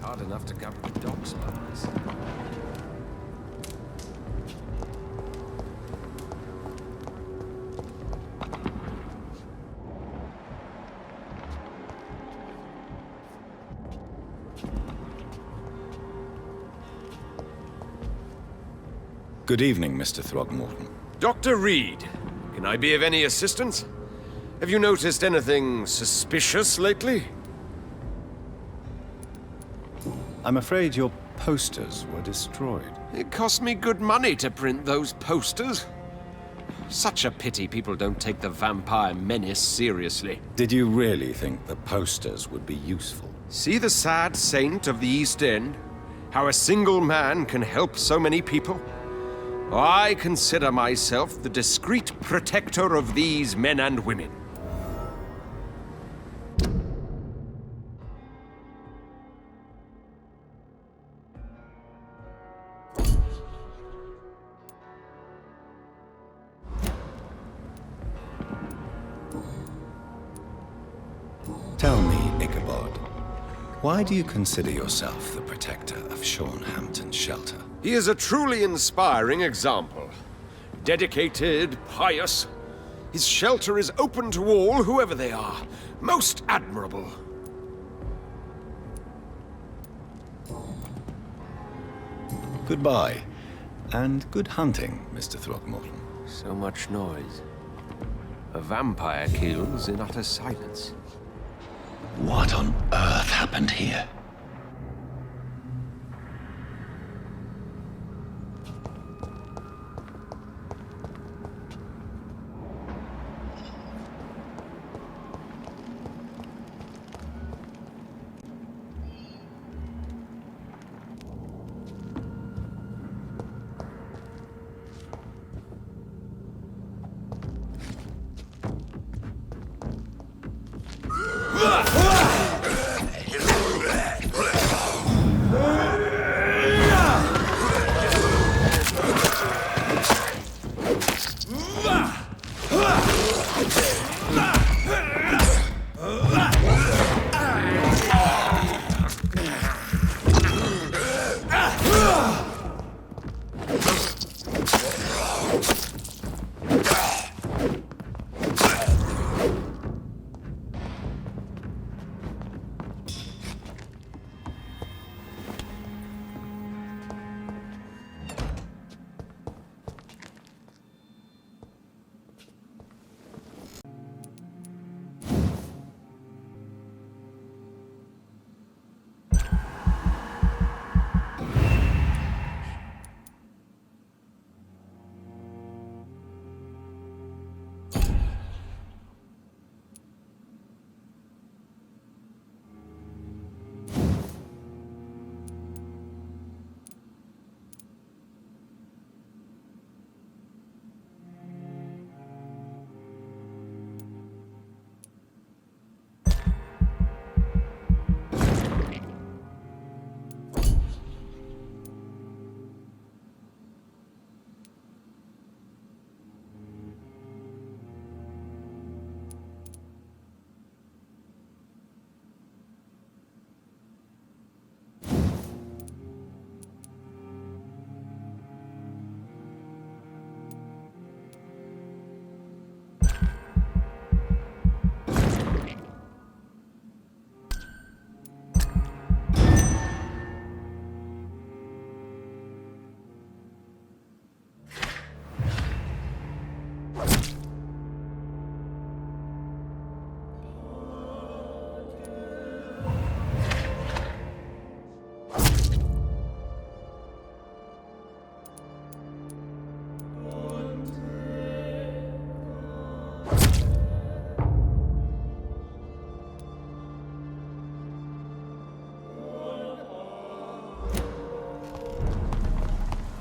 Hard enough to cover the dock smugglers. Good evening, Mr. Throgmorton. Dr. Reid, can I be of any assistance? Have you noticed anything suspicious lately? I'm afraid your posters were destroyed. It cost me good money to print those posters. Such a pity people don't take the vampire menace seriously. Did you really think the posters would be useful? See the sad saint of the East End? How a single man can help so many people? I consider myself the discreet protector of these men and women. Tell me, Ichabod, why do you consider yourself the protector of Hampton's shelter? He is a truly inspiring example. Dedicated, pious. His shelter is open to all, whoever they are. Most admirable. Goodbye, and good hunting, Mr. Throgmorton. So much noise. A vampire kills in utter silence. What on earth happened here?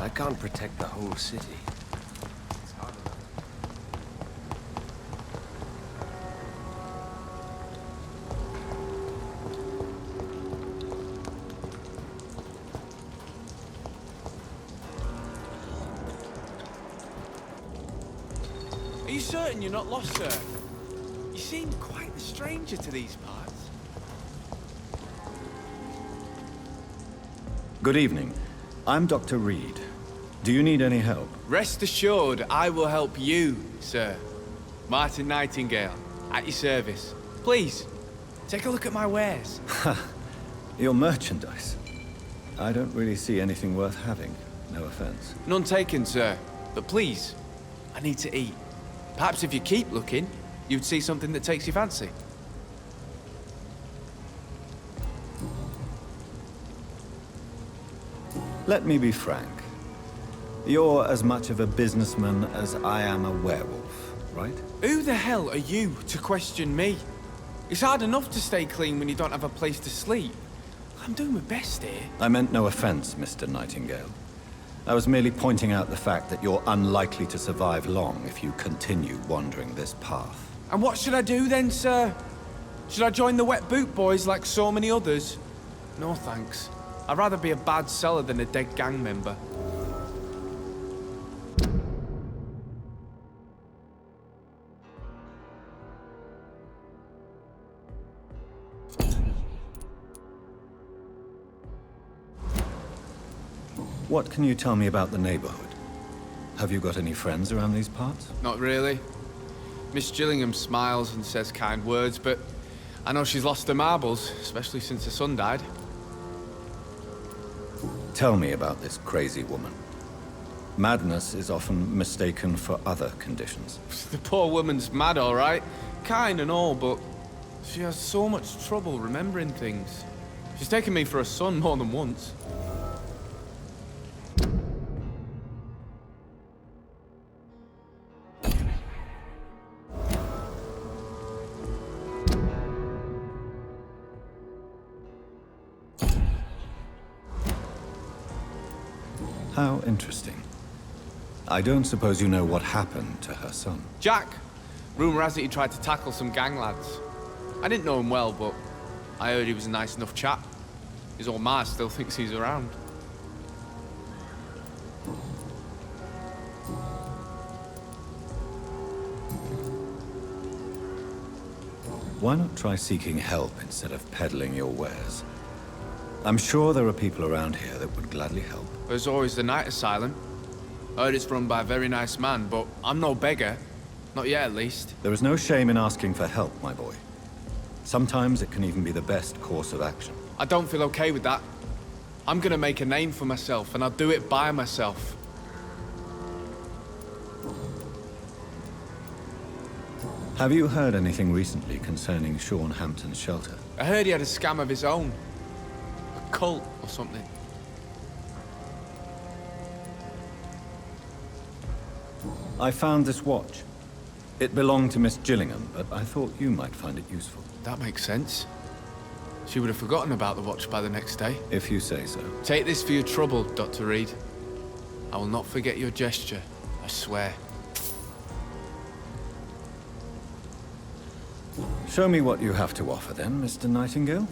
I can't protect the whole city. It's hard enough. certain you're not lost, sir? You seem quite the stranger to these parts. Good evening. I'm Dr. Reid. Do you need any help? Rest assured, I will help you, sir. Martin Nightingale, at your service. Please, take a look at my wares. Your merchandise. I don't really see anything worth having. No offense. None taken, sir. But please, I need to eat. Perhaps if you keep looking, you'd see something that takes your fancy. Let me be frank. You're as much of a businessman as I am a werewolf, right? Who the hell are you to question me? It's hard enough to stay clean when you don't have a place to sleep. I'm doing my best here. I meant no offense, Mr. Nightingale. I was merely pointing out the fact that you're unlikely to survive long if you continue wandering this path. And what should I do then, sir? Should I join the wet boot boys like so many others? No thanks. I'd rather be a bad seller than a dead gang member. What can you tell me about the neighborhood? Have you got any friends around these parts? Not really. Miss Gillingham smiles and says kind words, but I know she's lost her marbles, especially since her son died. Tell me about this crazy woman. Madness is often mistaken for other conditions. The poor woman's mad, all right. Kind and all, but she has so much trouble remembering things. She's taken me for a son more than once. How interesting. I don't suppose you know what happened to her son. Jack! Rumour has it he tried to tackle some gang lads. I didn't know him well, but I heard he was a nice enough chap. His old ma still thinks he's around. Why not try seeking help instead of peddling your wares? I'm sure there are people around here that would gladly help. There's always the night asylum. I heard it's run by a very nice man, but I'm no beggar. Not yet, at least. There is no shame in asking for help, my boy. Sometimes it can even be the best course of action. I don't feel okay with that. I'm gonna make a name for myself, and I'll do it by myself. Have you heard anything recently concerning Sean Hampton's shelter? I heard he had a scam of his own. A cult or something. I found this watch. It belonged to Miss Gillingham, but I thought you might find it useful. That makes sense. She would have forgotten about the watch by the next day. If you say so. Take this for your trouble, Dr. Reid. I will not forget your gesture, I swear. Show me what you have to offer then, Mr. Nightingale.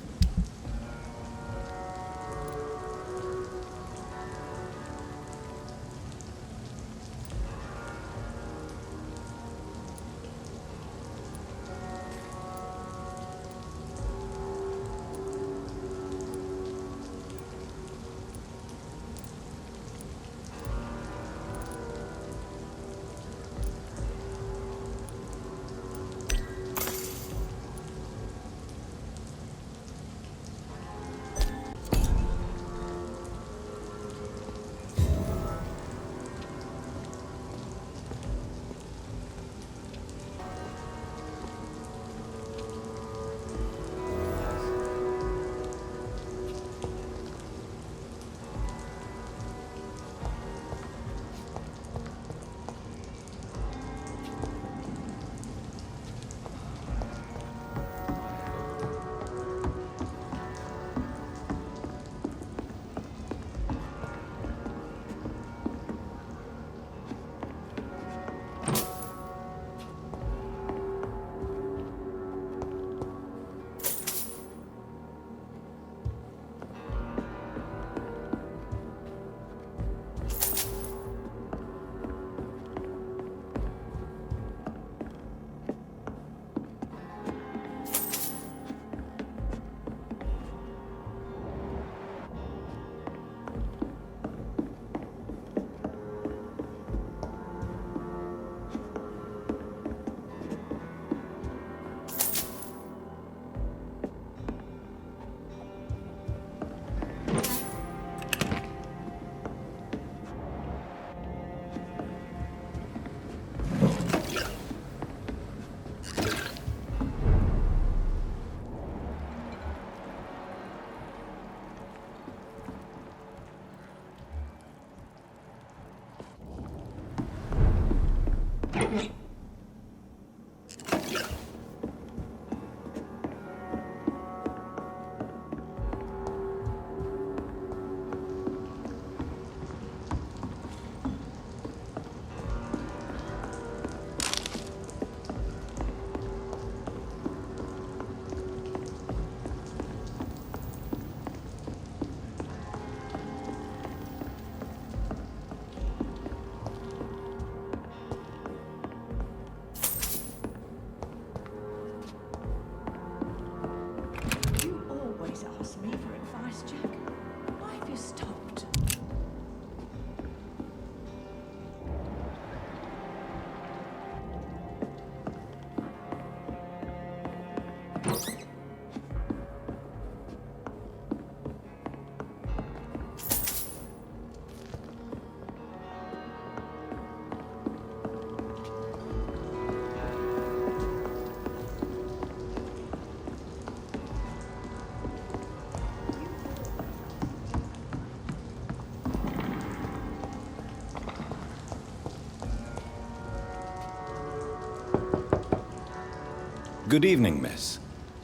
Good evening, miss.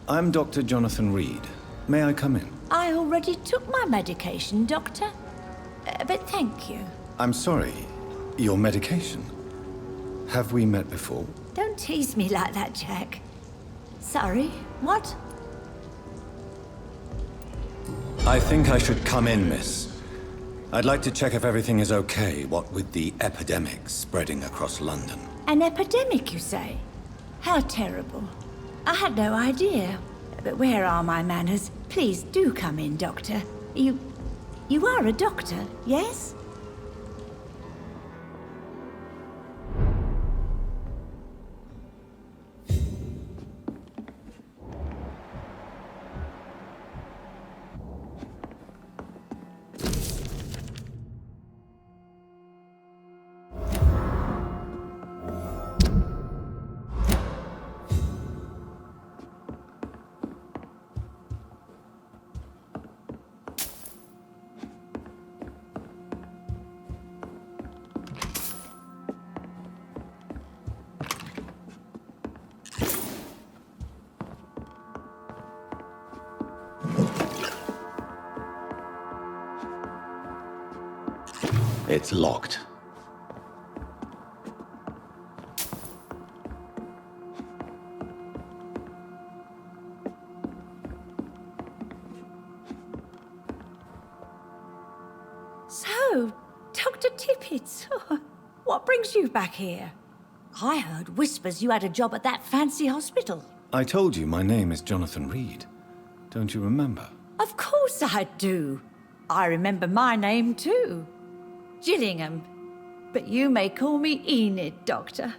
I'm Dr. Jonathan Reid. May I come in? I already took my medication, Doctor. But thank you. I'm sorry. Your medication? Have we met before? Don't tease me like that, Jack. Sorry, what? I think I should come in, miss. I'd like to check if everything is okay, what with the epidemic spreading across London. An epidemic, you say? How terrible. I had no idea. But where are my manners? Please do come in, Doctor. You are a doctor, yes? It's locked. So, Dr. Tippett, what brings you back here? I heard whispers you had a job at that fancy hospital. I told you my name is Jonathan Reid. Don't you remember? Of course I do. I remember my name too. Gillingham. But you may call me Enid, Doctor.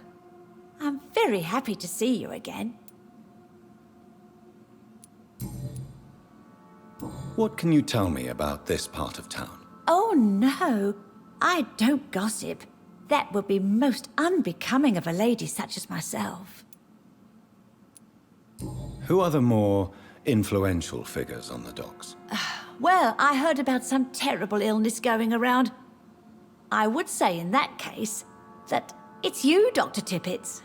I'm very happy to see you again. What can you tell me about this part of town? Oh no, I don't gossip. That would be most unbecoming of a lady such as myself. Who are the more influential figures on the docks? Well, I heard about some terrible illness going around. I would say in that case that it's you, Dr. Tippett.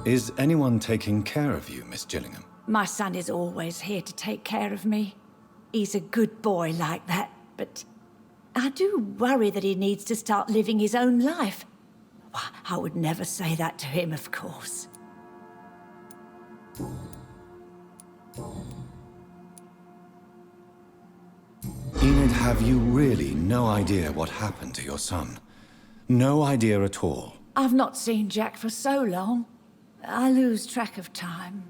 Is anyone taking care of you, Miss Gillingham? My son is always here to take care of me. He's a good boy like that, but I do worry that he needs to start living his own life. I would never say that to him, of course. Enid, have you really no idea what happened to your son? No idea at all? I've not seen Jack for so long. I lose track of time.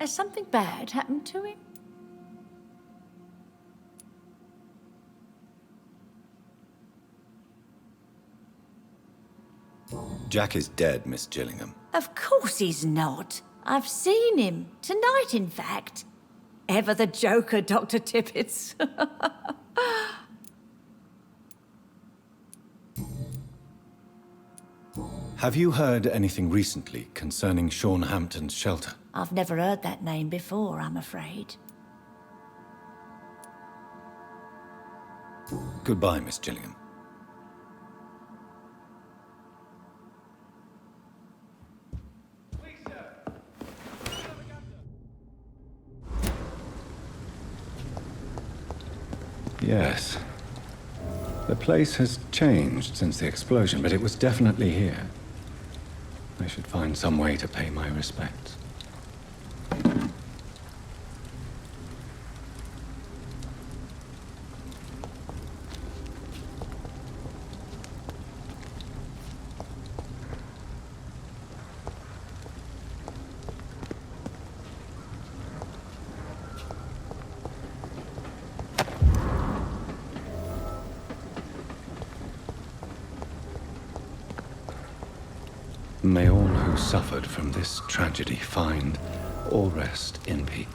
Has something bad happened to him? Jack is dead, Miss Gillingham. Of course he's not. I've seen him. Tonight, in fact. Ever the joker, Dr. Tippett. Have you heard anything recently concerning Sean Hampton's shelter? I've never heard that name before, I'm afraid. Goodbye, Miss Gillingham. Yes. The place has changed since the explosion, but it was definitely here. I should find some way to pay my respects. May all who suffered from this tragedy find or rest in peace.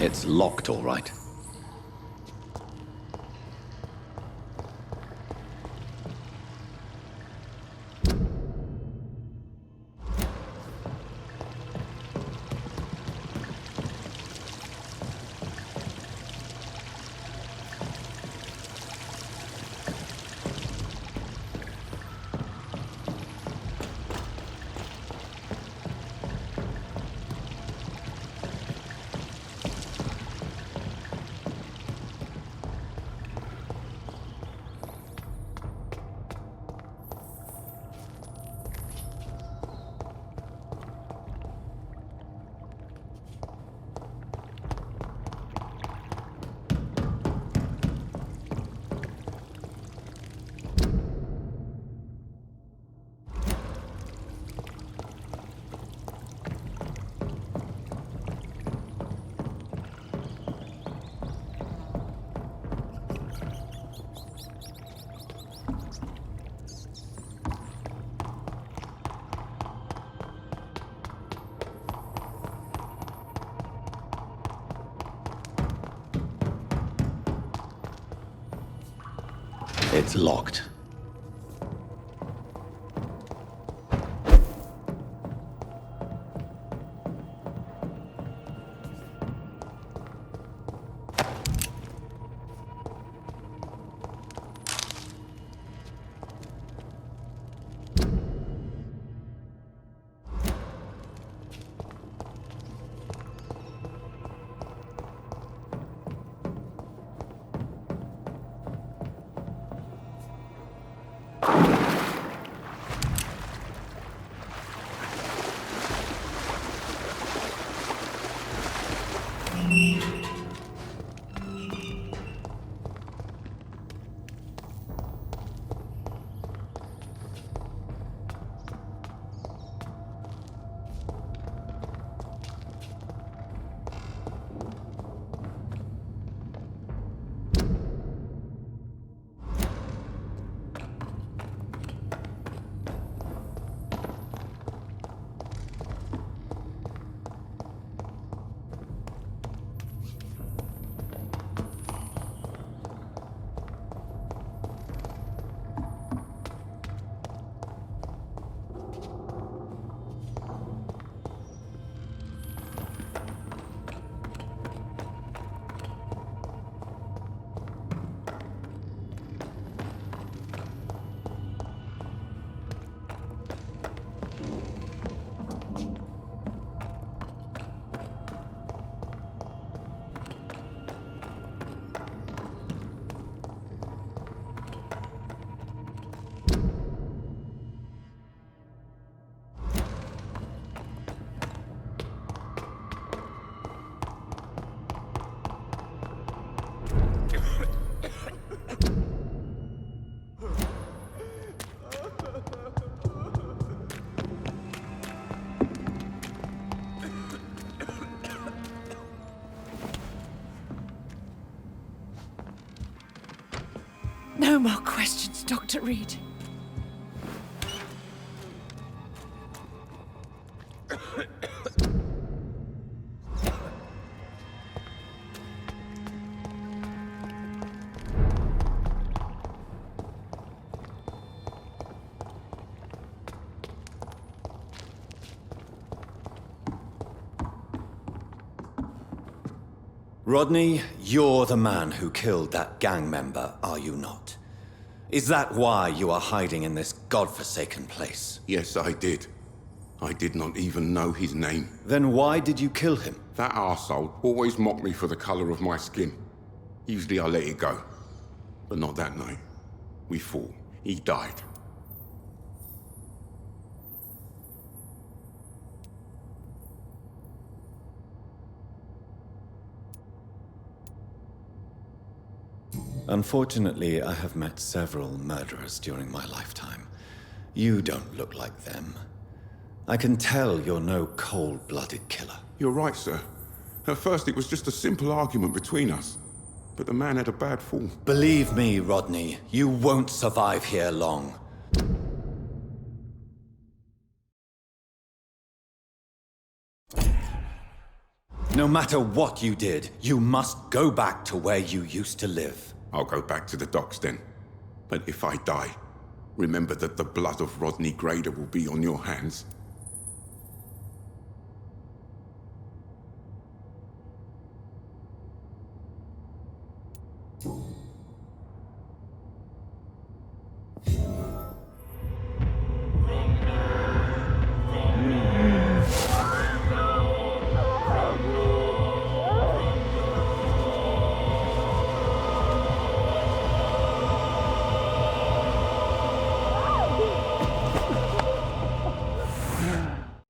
It's locked, all right. It's locked. No more questions, Dr. Reid. Rodney, you're the man who killed that gang member, are you not? Is that why you are hiding in this godforsaken place? Yes, I did. I did not even know his name. Then why did you kill him? That arsehole always mocked me for the color of my skin. Usually I let it go. But not that night. We fought. He died. Unfortunately, I have met several murderers during my lifetime. You don't look like them. I can tell you're no cold-blooded killer. You're right, sir. At first it was just a simple argument between us. But the man had a bad fall. Believe me, Rodney, you won't survive here long. No matter what you did, you must go back to where you used to live. I'll go back to the docks then. But if I die, remember that the blood of Rodney Grader will be on your hands.